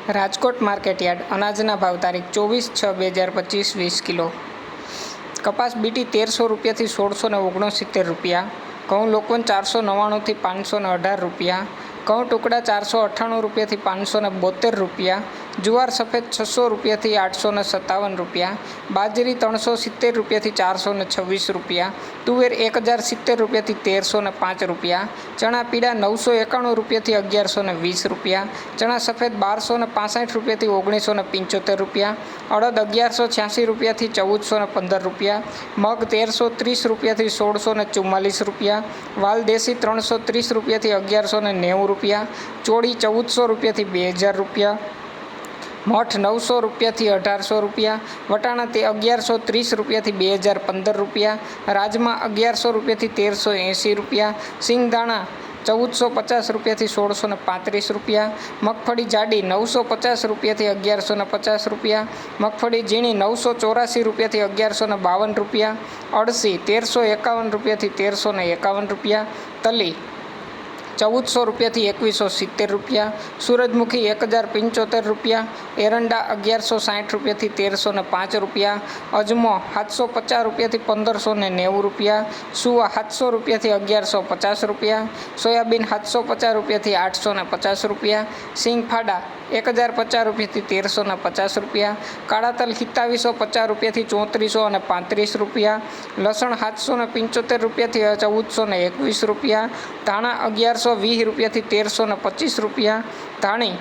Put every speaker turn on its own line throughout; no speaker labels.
Rajkot market yard અનાજના ભાવ તારીખ 24/6/2025 20 કિલો. કપાસ બીટી 1300 રૂપિયાથી 1669 રૂપિયા. ઘઉં લોકવન 499થી 518 રૂપિયા. ઘઉં ટુકડા 498 રૂપિયાથી 572 રૂપિયા. જુવાર સફેદ 600 રૂપિયાથી 857 રૂપિયા. બાજરી 370 રૂપિયાથી 426 રૂપિયા. તુવેર 1070 રૂપિયાથી 1305 રૂપિયા. ચણા પીળા 991 રૂપિયાથી 1120 રૂપિયા. ચણા સફેદ 1265 રૂપિયાથી 1975 રૂપિયા. અડદ 1186 રૂપિયાથી 1415 રૂપિયા. મગ 1330 રૂપિયાથી 1644 રૂપિયા. વાલ દેશી 330 રૂપિયાથી 1190 રૂપિયા. ચોળી 1400 રૂપિયાથી 2000 રૂપિયા. મઠ 900 રૂપિયાથી 1800 રૂપિયા. વટાણા તે 1130 રૂપિયાથી 2015 રૂપિયા. રાજમા 1100 રૂપિયાથી 1380 રૂપિયા. સિંગદાણા 1450 રૂપિયાથી 1635 રૂપિયા. મગફળી જાડી 950 રૂપિયાથી 1150 રૂપિયા. મગફળી ઝીણી 984 રૂપિયાથી 1152 રૂપિયા. અળસી 1351 રૂપિયાથી 1351 રૂપિયા. તલી 1400 રૂપિયાથી 2170 રૂપિયા. સૂરજમુખી 1075 રૂપિયા. એરંડા 1160 રૂપિયાથી 1305 રૂપિયા. અજમો 750 રૂપિયાથી 1590 રૂપિયા. સુવા 700 રૂપિયાથી 1150 રૂપિયા. સોયાબીન 750 રૂપિયાથી 850 રૂપિયા. સિંગફાડા 1050 રૂપિયાથી 1350 રૂપિયા. કાળા તલ 2750 રૂપિયાથી 3435 રૂપિયા. લસણ 775 રૂપિયાથી 1421 રૂપિયા. ધાણા 1120 રૂપિયાથી 1325 રૂપિયા. ધાણી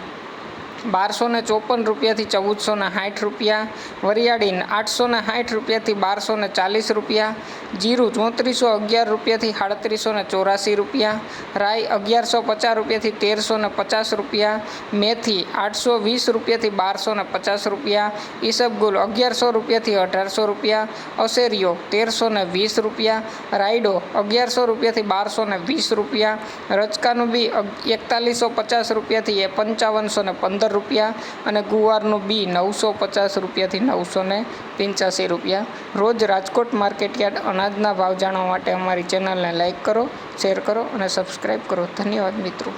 1254 રૂપિયાથી 1460 રૂપિયા. વરિયાળી 860 રૂપિયાથી 1240 રૂપિયા. જીરું 3411 રૂપિયાથી 3784 રૂપિયા. રાઈ 1150 રૂપિયાથી 1350 રૂપિયા. મેથી 820 રૂપિયાથી 1250 રૂપિયા. ઈસબગુલ 1100 રૂપિયાથી 1800 રૂપિયા. અશેરીઓ 1320 રૂપિયા. રાયડો 1100 રૂપિયાથી 1220 રૂપિયા. રચકાનું બી 4150 રૂપિયાથી 5515 રૂપિયા. અને ગુવારનું બી 950 રૂપિયાથી 985 રૂપિયા. રોજ રાજકોટ માર્કેટયાર્ડ અનાજના ભાવ જાણવા માટે અમારી ચેનલને લાઇક કરો, શેર કરો અને સબસ્ક્રાઈબ કરો. ધન્યવાદ મિત્રો.